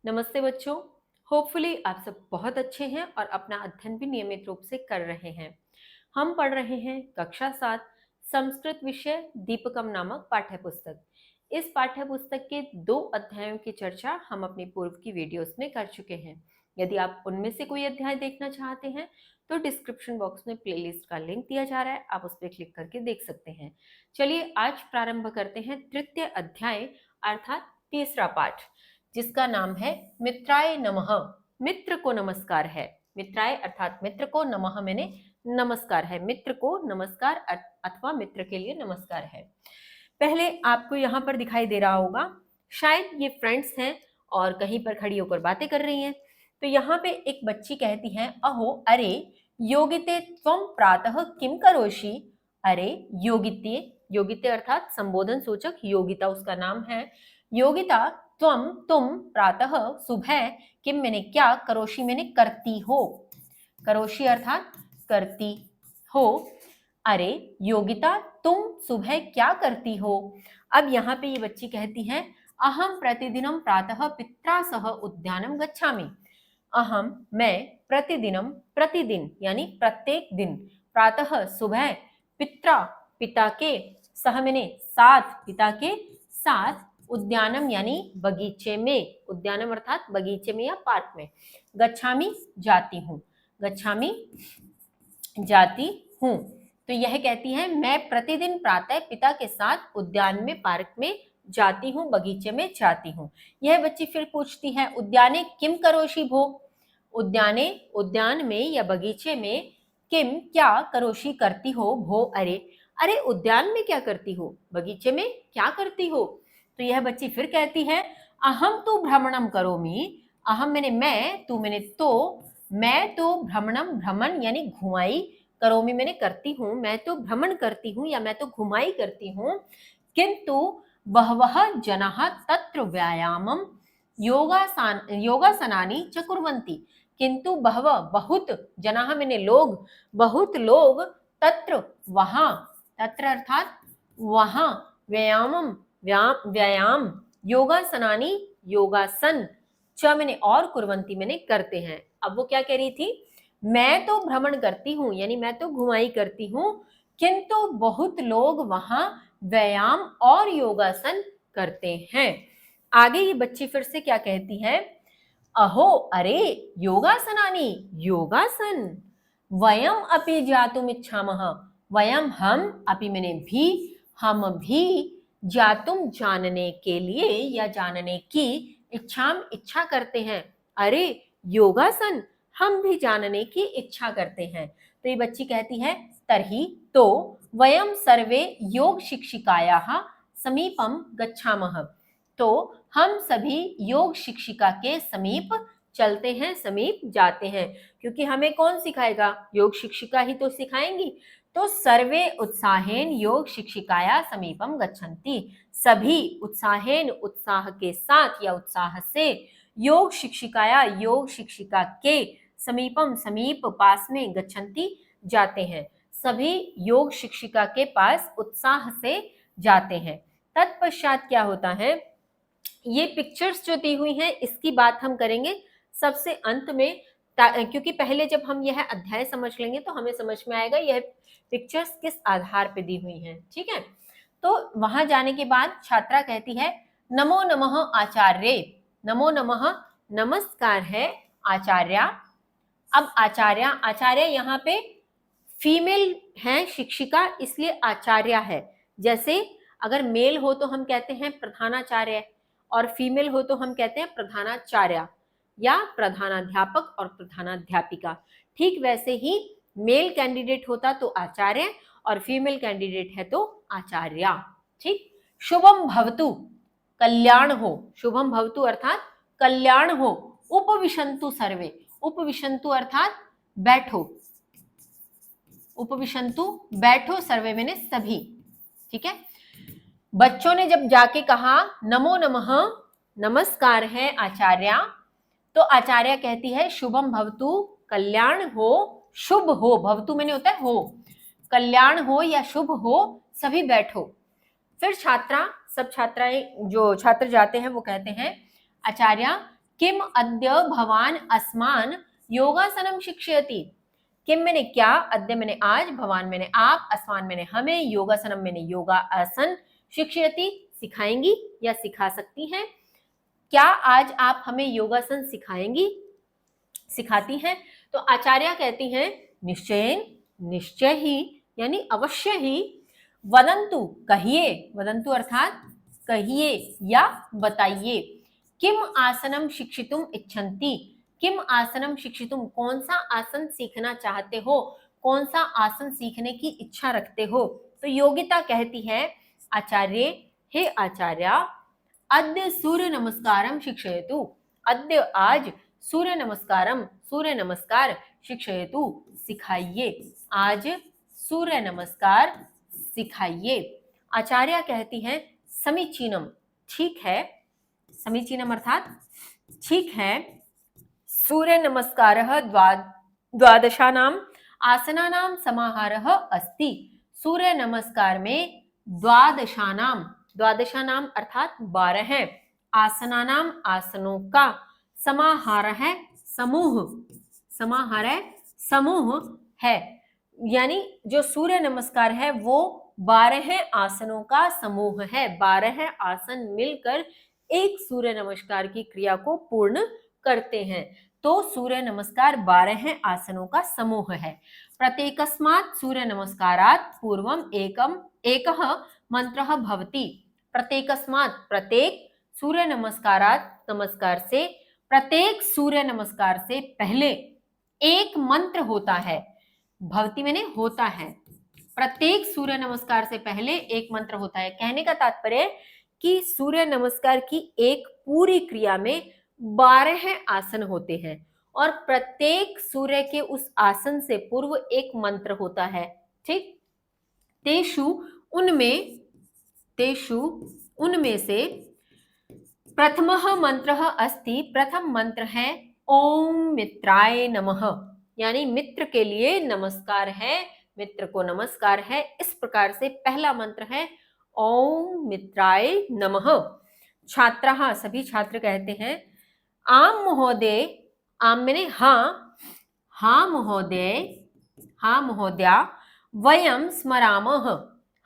नमस्ते बच्चों। होपफुली आप सब बहुत अच्छे हैं और अपना अध्ययन भी नियमित रूप से कर रहे हैं। हम पढ़ रहे हैं कक्षा 7 संस्कृत विषय दीपकम नामक पाठ्य पुस्तक। इस पाठ्य पुस्तक के 2 अध्यायों की चर्चा हम अपनी पूर्व की वीडियोस में कर चुके हैं। यदि आप उनमें से कोई अध्याय देखना चाहते हैं तो डिस्क्रिप्शन बॉक्स में प्लेलिस्ट का लिंक दिया जा रहा है, आप उस पर क्लिक करके देख सकते हैं। चलिए आज प्रारंभ करते हैं तृतीय अध्याय अर्थात तीसरा पाठ, जिसका नाम है मित्राय नमः। मित्र को नमस्कार है। मित्राय अर्थात मित्र को, नमः मैंने नमस्कार है। मित्र को नमस्कार अथवा मित्र के लिए नमस्कार है। पहले आपको यहाँ पर दिखाई दे रहा होगा, शायद ये फ्रेंड्स हैं और कहीं पर खड़ी होकर बातें कर रही हैं। तो यहाँ पे एक बच्ची कहती है, अहो अरे योगिते त्वं प्रातः किम करोषि। अरे योगिते, योगिते अर्थात संबोधन सूचक योगिता उसका नाम है। योगिता तुम प्रातः सुबह किम मैंने क्या, करोषि मैंने करती हो। करोषि अर्थात करती हो। अरे योगिता तुम सुबह क्या करती हो। अब यहाँ पे ये बच्ची कहती है, अहम प्रतिदिनम प्रातः पित्रा सह उद्यानम गच्छामि। अहम मैं, प्रतिदिनम प्रतिदिन यानी प्रत्येक दिन, प्रातः सुबह, पित्रा पिता के, सह मैंने साथ, पिता के साथ, उद्यानम यानी बगीचे में, उद्यानम अर्थात बगीचे में या पार्क में, गच्छामि जाती हूँ, गच्छामि जाती हूँ। तो यह कहती है मैं प्रतिदिन प्रातः पिता के साथ उद्यान में, पार्क में जाती हूँ, बगीचे में जाती हूँ। यह बच्ची फिर पूछती है, उद्याने किम करोषि भो। उद्याने उद्यान में या बगीचे में, किम क्या, करोषि करती हो, भो अरे, अरे उद्यान में क्या करती हो, बगीचे में क्या करती हो। तो यह बच्ची फिर कहती है, अहम तो भ्रमणम करोमि। अहम मैंने मैं, तू मैंने तो, मैं तो भ्रमणम भ्रमण यानी घुमाई, करोमि मैंने करती हूँ, मैं तो भ्रमण करती हूँ या मैं तो घुमाई करती हूँ। किंतु बहवः जनाः तत्र व्यायामम योगासनानि च कुर्वन्ति। किंतु बहवः बहुत, जनाः मैंने लोग, बहुत लोग, तत्र वहां, तत्र अर्थात वहां, व्यायामम व्यायाम, योगासनानि योगासन, च मैंने और, कुर्वन्ति मैंने करते हैं। अब वो क्या कह रही थी, मैं तो भ्रमण करती हूँ यानी मैं तो घुमाई करती हूँ, किंतु बहुत लोग वहां व्यायाम और योगासन करते हैं। आगे ये बच्ची फिर से क्या कहती है, अहो अरे योगासनानि, योगासन, वयम अपि जातुम इच्छामः। वयम हम, अपि मैंने भी, हम भी, जातुम जानने के लिए या जानने की, इच्छाम इच्छा करते हैं। अरे योगासन, हम भी जानने की इच्छा करते हैं। तो ये बच्ची कहती है, तर्हि तो वयम सर्वे योग शिक्षिकायाः समीपम गच्छामः। तो हम सभी योग शिक्षिका के समीप चलते हैं, समीप जाते हैं। क्योंकि हमें कौन सिखाएगा, योग शिक्षिका ही तो सिखाएंगी। तो सर्वे उत्साहेन योग शिक्षिकाया समीपम गच्छन्ति। सभी उत्साहेन उत्साह के साथ या उत्साह से, योग शिक्षिकाया योग शिक्षिका के, समीपम समीप, पास में, गच्छन्ति जाते हैं। सभी योग शिक्षिका के पास उत्साह से जाते हैं। तत्पश्चात क्या होता है, ये पिक्चर्स जो दी हुई हैं इसकी बात हम करेंगे सबसे अंत में, क्योंकि पहले जब हम यह अध्याय समझ लेंगे तो हमें समझ में आएगा यह पिक्चर्स किस आधार पे दी हुई हैं। ठीक है, तो वहां जाने के बाद छात्रा कहती है, नमो नमः आचार्य। नमो नमः नमस्कार है आचार्य। अब आचार्य, आचार्य यहाँ पे फीमेल है शिक्षिका, इसलिए आचार्य है। जैसे अगर मेल हो तो हम कहते हैं प्रधानाचार्य और फीमेल हो तो हम कहते हैं प्रधानाचार्य या प्रधानाध्यापक और प्रधानाध्यापिका। ठीक वैसे ही मेल कैंडिडेट होता तो आचार्य और फीमेल कैंडिडेट है तो आचार्य। ठीक, शुभम भवतु, कल्याण हो, शुभम भवतु अर्थात कल्याण हो। उपविशन्तु सर्वे, उपविशन्तु अर्थात बैठो, उपविशन्तु बैठो, सर्वे मैंने सभी। ठीक है, बच्चों ने जब जाके कहा नमो नमः, नमस्कार है आचार्य, तो आचार्य कहती है शुभम भवतु, कल्याण हो, शुभ हो, भवतु मैंने होता है हो, कल्याण हो या शुभ हो, सभी बैठो। फिर छात्रा, सब छात्राएं जो छात्र जाते हैं वो कहते हैं, आचार्य किम अद्य भवान अस्मान् योगासनम शिक्षयति। किम मैंने क्या, अद्य मैंने आज, भवान मैंने आप, अस्मान मैंने हमें, योगासनम मैंने योगा आसन, शिक्षयति सिखाएंगी या सिखा सकती हैं। क्या आज आप हमें योगासन सिखाएंगी, सिखाती हैं। तो आचार्य कहती हैं निश्चयेन, निश्चय ही यानी अवश्य ही, वदंतु कहिए, वदंतु अर्थात कहिए या बताइए, किम आसनम शिक्षितुम इच्छन्ति, किम आसनम शिक्षितुम कौन सा आसन सीखना चाहते हो, कौन सा आसन सीखने की इच्छा रखते हो। तो योगिता कहती है आचार्य, हे आचार्य, अद्य सूर्य नमस्कारम शिक्षयतु, अद्य आज सूर्य नमस्कारम, सूर्य नमस्कार, शिक्षयतु सिखाइए, आज सूर्य नमस्कार सिखाइए। आचार्य कहती हैं समीचीनम, ठीक है, समीचीनम अर्थात ठीक है, सूर्य नमस्कारः द्वादशानाम आसनानाम समाहारः अस्ति। सूर्य नमस्कार में द्वादशानाम, द्वादशानाम अर्थात 12 है, आसनानाम आसनों का, समाहार है समूह, समाहार है समूह है, यानी जो सूर्य नमस्कार है वो 12 आसनों का समूह है, 12 आसन मिलकर एक सूर्य नमस्कार की क्रिया को पूर्ण करते हैं। तो सूर्य नमस्कार 12 आसनों का समूह है। प्रत्येकस्मात् सूर्य नमस्कारात् पूर्वम एकः मंत्रः भवति। प्रत्येकस्मात् प्रत्येक, सूर्य नमस्कारात् नमस्कार से, प्रत्येक सूर्य नमस्कार से पहले एक मंत्र होता है। भवति मैंने होता है, प्रत्येक सूर्य नमस्कार से पहले एक मंत्र होता है। कहने का तात्पर्य कि सूर्य नमस्कार की एक पूरी क्रिया में 12 आसन होते हैं और प्रत्येक सूर्य के उस आसन से पूर्व एक मंत्र होता है। ठीक, तेषु उनमें से प्रथमः मंत्रः अस्ति, प्रथम मंत्र है ओम मित्राय नमः, यानी मित्र के लिए नमस्कार है, मित्र को नमस्कार है। इस प्रकार से पहला मंत्र है ओम मित्राय नमः। छात्राः, सभी छात्र कहते हैं आम महोदय, आम मैंने हाँ, हाँ महोदय, हाँ महोदया, वयम स्मरामः,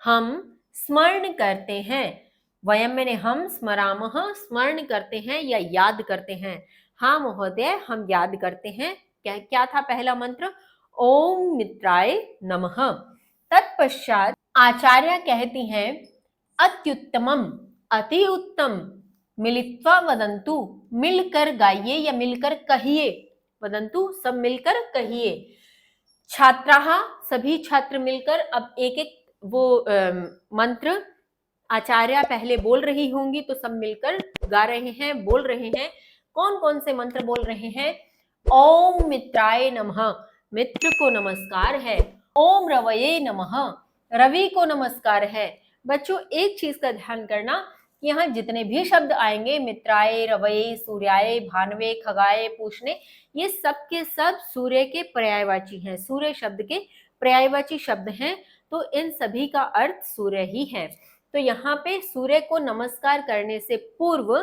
हम स्मरण करते हैं, वयम मैंने हम, स्मरामः स्मरण करते हैं या याद करते हैं, हाँ महोदय हम याद करते हैं। क्या था पहला मंत्र, ओम मित्राय नमः। तत्पश्चात आचार्य कहती हैं अत्युत्तमम, अति उत्तम, मिलित्वा वदंतु, मिलकर गाइए या मिलकर कहिए, वदंतु सब मिलकर कहिए। छात्राः, सभी छात्र मिलकर अब एक एक वो मंत्र आचार्य पहले बोल रही होंगी तो सब मिलकर गा रहे हैं, बोल रहे हैं। कौन कौन से मंत्र बोल रहे हैं, ओम मित्राय नमः, मित्र को नमस्कार है, ओम रवये नमः, रवि को नमस्कार है। बच्चों एक चीज का ध्यान करना, यहाँ जितने भी शब्द आएंगे, मित्राय, रवये, सूर्याय, भानवे, खगाए, पूषणे, ये सब के सब सूर्य के पर्यायवाची हैं, सूर्य शब्द के पर्यायवाची शब्द हैं, तो इन सभी का अर्थ सूर्य ही है। तो यहाँ पे सूर्य को नमस्कार करने से पूर्व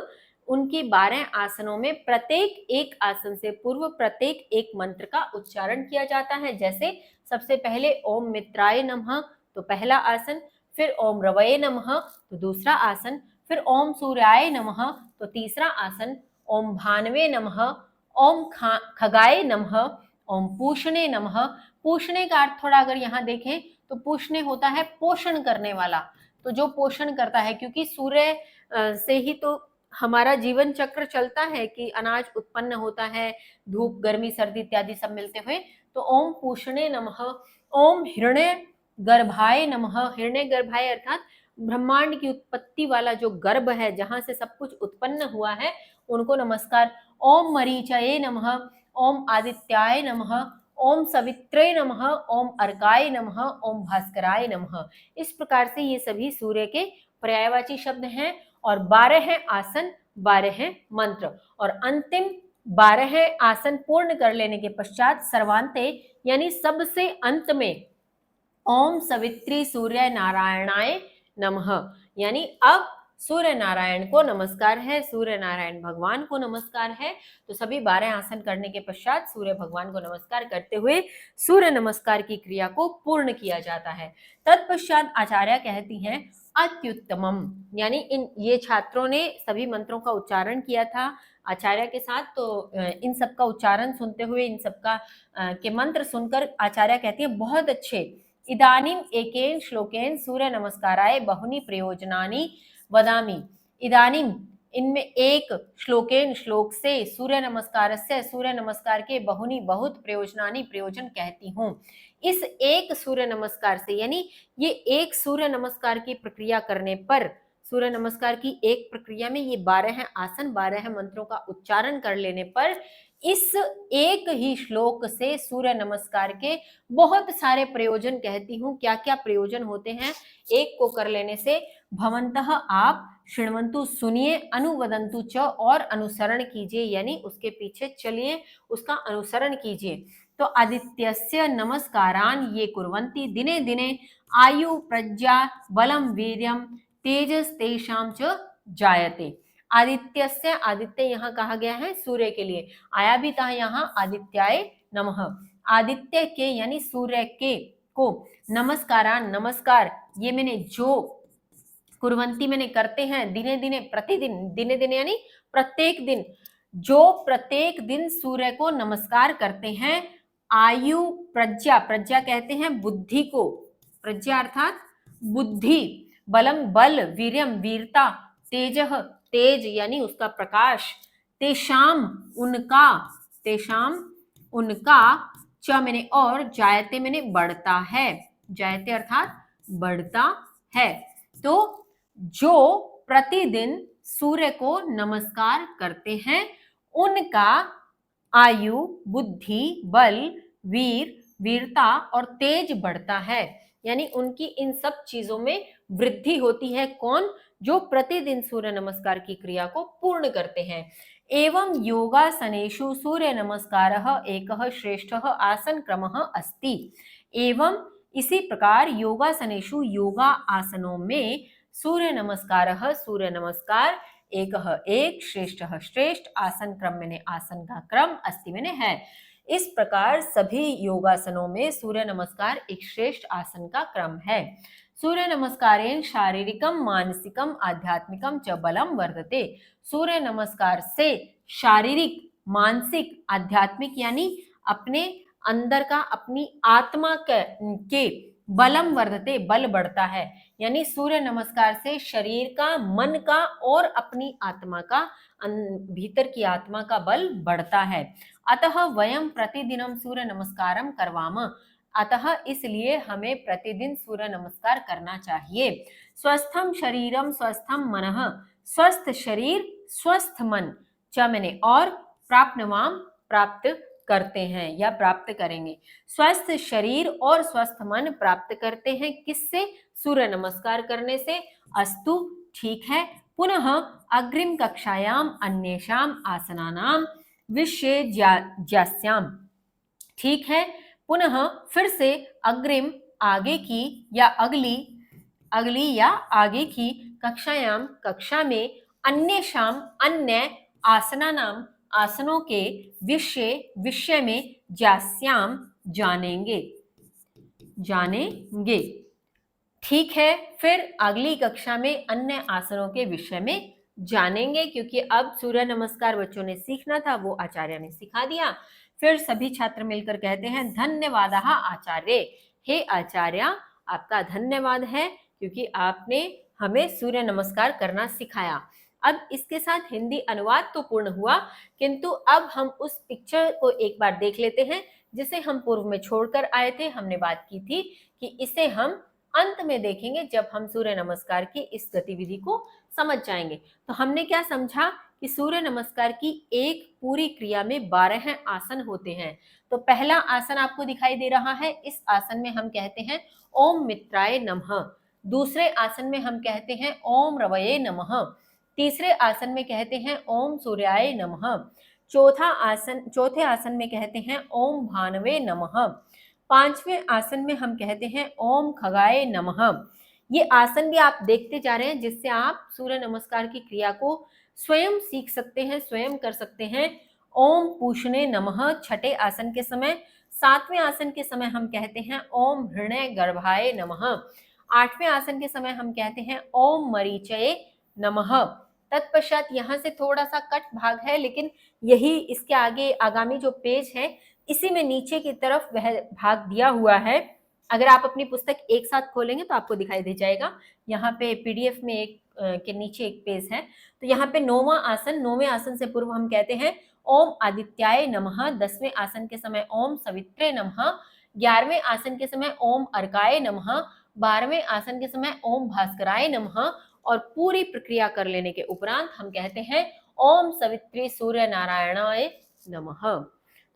उनकी 12 आसनों में प्रत्येक एक आसन से पूर्व प्रत्येक एक मंत्र का उच्चारण किया जाता है। जैसे सबसे पहले ओम मित्राय नमः तो पहला आसन, फिर ओम रवये नमः तो दूसरा आसन, फिर ओम सूर्याय नमः तो तीसरा आसन, ओम भानवे नमः, ओम खगाय नमः, ओम पूषणे नमः। पूषणे का अर्थ थोड़ा अगर यहाँ देखें तो पूषणे होता है पोषण करने वाला, तो जो पोषण करता है, क्योंकि सूर्य से ही तो हमारा जीवन चक्र चलता है कि अनाज उत्पन्न होता है, धूप, गर्मी, सर्दी इत्यादि सब मिलते हुए। तो ओम पूषणे नमः, ओम हिरण्य गर्भाय नमः, हिरण्य गर्भाय अर्थात ब्रह्मांड की उत्पत्ति वाला जो गर्भ है, जहां से सब कुछ उत्पन्न हुआ है, उनको नमस्कार। ओम मरीचये नमः, ओम आदित्याय नमः, ओम सवित्रे नमः, ओम अर्काय नमः, ओम भास्कराय नमः। इस प्रकार से ये सभी सूर्य के पर्यायवाची शब्द हैं और 12 आसन, 12 मंत्र, और अंतिम 12 आसन पूर्ण कर लेने के पश्चात सर्वांते यानी सबसे अंत में ओम सवित्री सूर्य नारायणाय नमः, यानी अब सूर्य नारायण को नमस्कार है, सूर्य नारायण भगवान को नमस्कार है। तो सभी 12 आसन करने के पश्चात सूर्य भगवान को नमस्कार करते हुए सूर्य नमस्कार की क्रिया को पूर्ण किया जाता है। तत्पश्चात आचार्य कहती हैं अत्युत्तमम, यानी ये छात्रों ने सभी मंत्रों का उच्चारण किया था आचार्य के साथ, तो इन सब का उच्चारण सुनते हुए, इन सब का के मंत्र सुनकर आचार्य कहती है बहुत अच्छे। इदानीम एकेन श्लोकेन सूर्य नमस्काराय बहुनी प्रयोजनानि वदामि। इदानीम, इनमें एक श्लोकेन, श्लोक से, सूर्य नमस्कार से, सूर्य नमस्कार के बहुनी, बहुत, प्रयोजनानि, प्रयोजन कहती हूँ। इस एक सूर्य नमस्कार से, यानी ये एक सूर्य नमस्कार की प्रक्रिया करने पर, सूर्य नमस्कार की एक प्रक्रिया में ये 12 आसन, 12 मंत्रों का उच्चारण कर लेने पर इस एक ही श्लोक से सूर्य नमस्कार के बहुत सारे प्रयोजन कहती हूँ। क्या क्या प्रयोजन होते हैं एक को कर लेने से? भवन्तः, आप, शृण्वन्तु, सुनिए, अनुवदन्तु च, और अनुसरण कीजिए, यानी उसके पीछे चलिए, उसका अनुसरण कीजिए। तो आदित्यस्य नमस्कारान ये कुर्वन्ति दिने दिने आयु प्रज्ञा बलम वीर्यम तेजस तेषां च जायते। आदित्य से, आदित्य यहाँ कहा गया है सूर्य के लिए, आया भी था यहाँ आदित्याय नमः। आदित्य के यानी सूर्य के को, नमस्कारान, नमस्कार, ये मैंने जो, कुर्वंती मैंने करते हैं, दिने दिने, प्रतिदिन, दिने दिने यानी प्रत्येक दिन, जो प्रत्येक दिन सूर्य को नमस्कार करते हैं। आयु प्रज्ञा, प्रज्ञा कहते हैं बुद्धि को, प्रज्ञा अर्थात बुद्धि, बलम बल, वीर्यम वीरता, तेजः तेज यानी उसका प्रकाश, तेषाम उनका, तेषाम उनका, च मैंने और, जायते मैंने बढ़ता है, जायते अर्थात बढ़ता है। तो जो प्रतिदिन सूर्य को नमस्कार करते हैं उनका आयु, बुद्धि, बल, वीर, वीरता और तेज बढ़ता है, यानी उनकी इन सब चीजों में वृद्धि होती है। कौन? जो प्रतिदिन सूर्य नमस्कार की क्रिया को पूर्ण करते हैं। एवं योगासनेषु सूर्य नमस्कारः एकः श्रेष्ठः आसन क्रमः अस्ति। एवं इसी प्रकार योगासनेषु, योगा आसनों में, सूर्य नमस्कारः, सूर्य नमस्कार, एकः एक, श्रेष्ठः श्रेष्ठ, आसन क्रम मैंने आसन का क्रम, अस्ति मैंने है। इस प्रकार सभी योगासनों में सूर्य नमस्कार एक श्रेष्ठ आसन का क्रम है। सूर्य नमस्कारेण शारीरिकम मानसिकम आध्यात्मिकम च बलम वर्धते। सूर्य नमस्कार से शारीरिक, मानसिक, आध्यात्मिक यानी अपने अंदर का, अपनी आत्मा के बलम वर्धते, बल बढ़ता है, यानी सूर्य नमस्कार से शरीर का, मन का और अपनी आत्मा का, भीतर की आत्मा का बल बढ़ता है। अतः वयम प्रतिदिनम सूर्य नमस्कारम करवाम। अतः इसलिए हमें प्रतिदिन सूर्य नमस्कार करना चाहिए। स्वस्थम शरीरम स्वस्थम मनः, स्वस्थ शरीर स्वस्थ मन, च मैंने और, प्राप्नवाम प्राप्त करते हैं या प्राप्त करेंगे। स्वस्थ शरीर और स्वस्थ मन प्राप्त करते हैं किससे? सूर्य नमस्कार करने से। अस्तु, ठीक है। पुनः अग्रिम कक्षायाम अन्येषाम आसनानाम विषय ज्ञास्याम। ठीक है, पुनः फिर से अग्रिम, आगे की या अगली या आगे की कक्षायाम, कक्षा में, अन्येषाम अन्य, आसनानाम आसनों के, विषय में, ज्ञास्याम जानेंगे। ठीक है, फिर अगली कक्षा में अन्य आसनों के विषय में जानेंगे, क्योंकि अब सूर्य नमस्कार बच्चों ने सीखना था, वो आचार्य ने सिखा दिया। फिर सभी छात्र मिलकर कहते हैं धन्यवादः आचार्य। हे आचार्य, आपका धन्यवाद है क्योंकि आपने हमें सूर्य नमस्कार करना सिखाया। अब इसके साथ हिंदी अनुवाद तो पूर्ण हुआ, किंतु अब हम उस पिक्चर को एक बार देख लेते हैं जिसे हम पूर्व में छोड़कर आए थे। हमने बात की थी कि इसे हम अंत में देखेंगे जब हम सूर्य नमस्कार की इस गतिविधि को समझ जाएंगे। तो हमने क्या समझा कि सूर्य नमस्कार की एक पूरी क्रिया में 12 आसन होते हैं। तो पहला आसन आपको दिखाई दे रहा है, इस आसन में हम कहते हैं ओम मित्राय नमः। दूसरे आसन में हम कहते हैं ओम रवये नमः। तीसरे आसन में कहते हैं ओम सूर्याय नमः। चौथे आसन में कहते हैं ओम भानवे नमः। पांचवें आसन में हम कहते हैं ओम खगाय नमः। ये आसन भी आप देखते जा रहे हैं, जिससे आप सूर्य नमस्कार की क्रिया को स्वयं सीख सकते हैं, स्वयं कर सकते हैं। ओम पूषणे नमः छठे आसन के समय। सातवें आसन के समय हम कहते हैं ओम हृदय गर्भाय नमः। आठवें आसन के समय हम कहते हैं ओम मरीचये नमः। तत्पश्चात यहाँ से थोड़ा सा कट भाग है, लेकिन यही इसके आगे आगामी जो पेज है इसी में नीचे की तरफ वह भाग दिया हुआ है। अगर आप अपनी पुस्तक एक साथ खोलेंगे तो आपको दिखाई दे जाएगा। यहाँ पे पीडीएफ में एक के नीचे एक पेज है, तो यहाँ पे नौवां आसन, नौवें आसन से पूर्व हम कहते हैं ओम आदित्याय नमः। 10वें आसन के समय ओम सवित्रे नमः। 11वें आसन के समय ओम अर्काय नमः। 12वें आसन के समय ओम भास्कराय नमः। और पूरी प्रक्रिया कर लेने के उपरांत हम कहते हैं ओम सवित्री सूर्य नारायणाय नमः।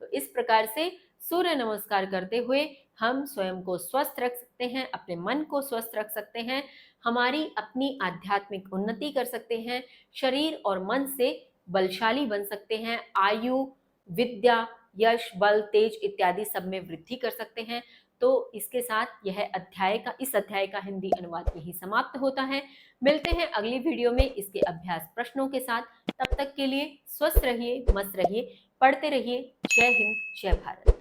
तो इस प्रकार से सूर्य नमस्कार करते हुए हम स्वयं को स्वस्थ रख सकते हैं, अपने मन को स्वस्थ रख सकते हैं, हमारी अपनी आध्यात्मिक उन्नति कर सकते हैं, शरीर और मन से बलशाली बन सकते हैं, आयु, विद्या, यश, बल, तेज इत्यादि सब में वृद्धि कर सकते हैं। तो इसके साथ इस अध्याय का हिंदी अनुवाद यही समाप्त होता है। मिलते हैं अगली वीडियो में इसके अभ्यास प्रश्नों के साथ। तब तक के लिए स्वस्थ रहिए, मस्त रहिए, पढ़ते रहिए। जय हिंद, जय भारत।